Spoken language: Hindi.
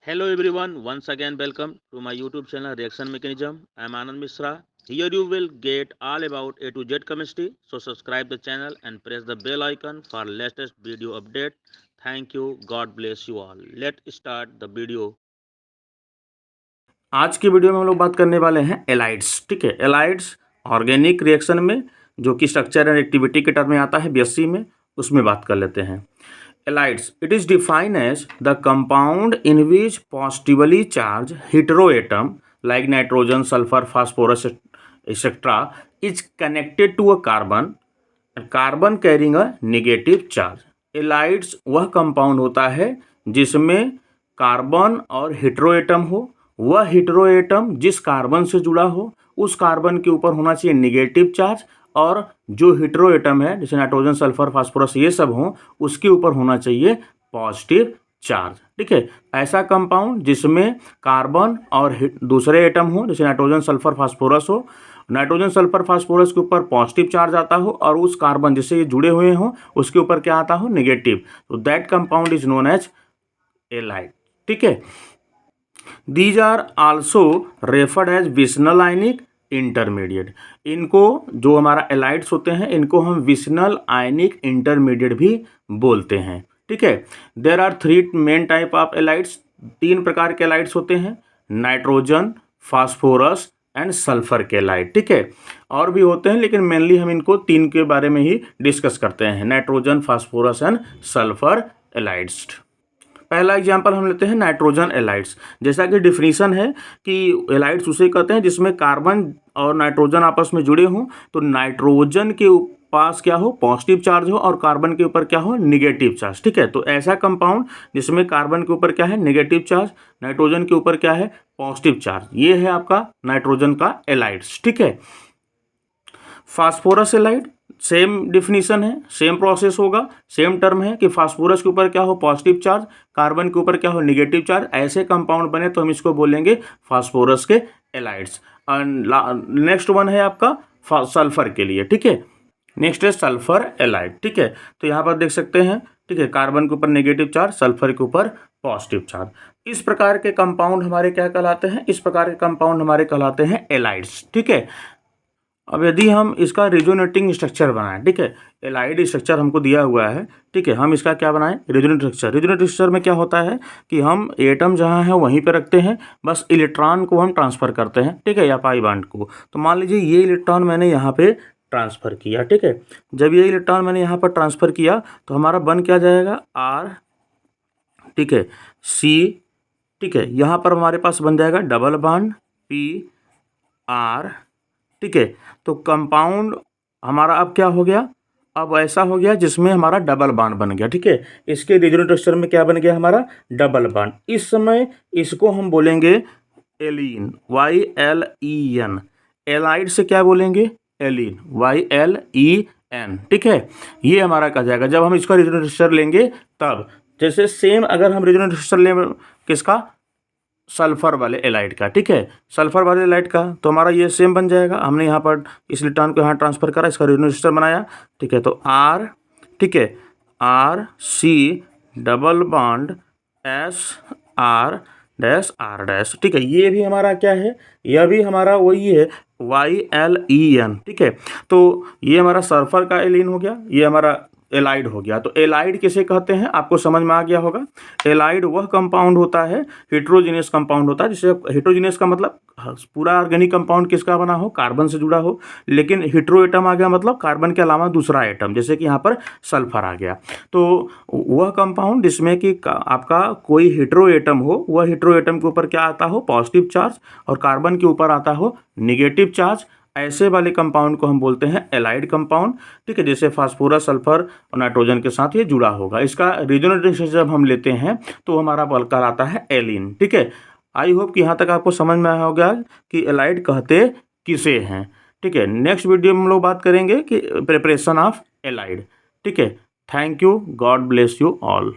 Hello everyone, once again welcome to my YouTube channel Reaction Mechanism. I am Anand Mishra. Here you will get all about A to Z chemistry. So subscribe the channel and press the bell icon for latest video update. Thank you. God bless you all. Let's start the video. आज की वीडियो में हम लोग बात करने वाले हैं एलाइड्स। ठीक है, एलाइड्स ऑर्गेनिक रिएक्शन में जो कि स्ट्रक्चर एंड एक्टिविटी के टर्म में आता है बीएससी में, उसमें बात कर लेते हैं। Ylides it is defined as the compound in which positively charge heteroatom like nitrogen, sulphur, phosphorus etcetera is connected to a carbon carrying a negative charge. Ylides वह कंपाउंड होता है जिसमें कार्बन और हेटेरोएटम हो, वह हेटेरोएटम जिस कार्बन से जुड़ा हो उस कार्बन के ऊपर होना चाहिए नेगेटिव चार्ज, और जो हेटेरोएटम है जैसे नाइट्रोजन, सल्फर, फास्फोरस ये सब हो उसके ऊपर होना चाहिए पॉजिटिव चार्ज। ठीक है, ऐसा कंपाउंड जिसमें कार्बन और दूसरे एटम हो जैसे नाइट्रोजन, सल्फर, फास्फोरस हो, नाइट्रोजन, सल्फर, फास्फोरस के ऊपर पॉजिटिव चार्ज आता हो और उस कार्बन जिससे ये जुड़े हुए हों उसके ऊपर क्या आता हो, नेगेटिव। तो that compound is known as ylide. ठीक है, these are also referred as vicinal ionic intermediate. इनको जो हमारा एलाइड्स होते हैं इनको हम विसनल आयनिक इंटरमीडिएट भी बोलते हैं। ठीक है, there are three main type of ylides. तीन प्रकार के एलाइड्स होते हैं, नाइट्रोजन, फास्फोरस एंड सल्फर के एलाइड। ठीक है, और भी होते हैं लेकिन मेनली हम इनको तीन के बारे में ही डिस्कस करते हैं, nitrogen, phosphorus and sulphur halides. पहला एग्जाम्पल हम लेते हैं नाइट्रोजन एलाइड्स। जैसा कि डिफिनीशन है कि एलाइड्स उसे कहते हैं जिसमें कार्बन और नाइट्रोजन आपस में जुड़े हों, तो नाइट्रोजन के पास क्या हो, पॉजिटिव चार्ज हो और कार्बन के ऊपर क्या हो, निगेटिव चार्ज। ठीक है, तो ऐसा कंपाउंड जिसमें कार्बन के ऊपर क्या है, नेगेटिव चार्ज, नाइट्रोजन के ऊपर क्या है, पॉजिटिव चार्ज, ये है आपका नाइट्रोजन का एलाइड्स। ठीक है, फास्फोरस एलाइड सेम डिफिनीशन है, सेम प्रोसेस होगा, सेम टर्म है कि फास्फोरस के ऊपर क्या हो, पॉजिटिव चार्ज, कार्बन के ऊपर क्या हो, नेगेटिव चार्ज। ऐसे कंपाउंड बने तो हम इसको बोलेंगे फास्फोरस के एलाइड्स। नेक्स्ट वन है आपका सल्फर के लिए। ठीक है, नेक्स्ट है सल्फर एलाइड। ठीक है, तो यहाँ पर देख सकते हैं, ठीक है, कार्बन के ऊपर नेगेटिव चार्ज, सल्फर के ऊपर पॉजिटिव चार्ज। इस प्रकार के कंपाउंड हमारे क्या कहलाते हैं, इस प्रकार के कंपाउंड हमारे कहलाते हैं एलाइड्स। ठीक है, अब यदि हम इसका रेजोनेटिंग स्ट्रक्चर बनाएं, ठीक है, एलाइड स्ट्रक्चर हमको दिया हुआ है, ठीक है, हम इसका क्या बनाएं, रेजोनेटिंग स्ट्रक्चर। रेजोनेटिंग स्ट्रक्चर में क्या होता है कि हम एटम जहां है वहीं पे रखते हैं, बस इलेक्ट्रॉन को हम ट्रांसफ़र करते हैं, ठीक है, या पाई बॉन्ड को। तो मान लीजिए ये इलेक्ट्रॉन मैंने यहाँ पे ट्रांसफ़र किया। ठीक है, जब ये इलेक्ट्रॉन मैंने यहाँ पर ट्रांसफ़र किया तो हमारा बन क्या जाएगा, आर, ठीक है, सी, ठीक है, यहाँ पर हमारे पास बन जाएगा डबल बॉन्ड पी आर। ठीक है, तो कंपाउंड हमारा अब क्या हो गया, अब ऐसा हो गया जिसमें हमारा डबल बॉन्ड बन गया। ठीक है, इसके रेजोनेंट स्ट्रक्चर में क्या बन गया हमारा, डबल बॉन्ड। इस समय इसको हम बोलेंगे एलीन, YLEN। एलाइड से क्या बोलेंगे, एलीन, YLEN। ठीक है, ये हमारा कहा जाएगा जब हम इसका रेजोनेंट स्ट्रक्चर लेंगे तब। जैसे सेम अगर हम रेजोनेंट स्ट्रक्चर लें किसका, सल्फर वाले एलाइड का, ठीक है, सल्फर वाले एलाइड का, तो हमारा ये सेम बन जाएगा। हमने यहाँ पर इस इलेक्ट्रॉन को यहाँ ट्रांसफर करा, इसका रेजोनेंट स्ट्रक्चर बनाया। ठीक है, तो आर, ठीक है, RC double bond SR dash. ठीक है, ये भी हमारा क्या है, यह भी हमारा वही है, YLEN। ठीक है, तो ये हमारा सल्फर का एलीन हो गया, ये हमारा एलाइड हो गया। तो एलाइड किसे कहते हैं, आपको समझ में आ गया होगा। एलाइड वह कंपाउंड होता है, हेट्रोजीनियस कंपाउंड होता है, जिसे हेट्रोजीनियस का मतलब पूरा ऑर्गेनिक कंपाउंड किसका बना हो, कार्बन से जुड़ा हो, लेकिन हेट्रो एटम आ गया मतलब कार्बन के अलावा दूसरा एटम, जैसे कि यहाँ पर सल्फर आ गया। तो वह कंपाउंड जिसमें कि आपका कोई हेट्रो एटम हो, वह हेट्रो एटम के ऊपर क्या आता हो, पॉजिटिव चार्ज, और कार्बन के ऊपर आता हो नेगेटिव चार्ज, ऐसे वाले कंपाउंड को हम बोलते हैं एलाइड कंपाउंड। ठीक है, जैसे फास्फोरस, सल्फर और नाइट्रोजन के साथ ये जुड़ा होगा। इसका रेजोनेंट स्ट्रक्चर जब हम लेते हैं तो हमारा बल कहलाता है एलीन। ठीक है, आई होप कि यहाँ तक आपको समझ में आया होगा कि एलाइड कहते किसे हैं। ठीक है, नेक्स्ट वीडियो में हम लोग बात करेंगे कि प्रिपरेशन ऑफ एलाइड। ठीक है, thank you, God bless you all.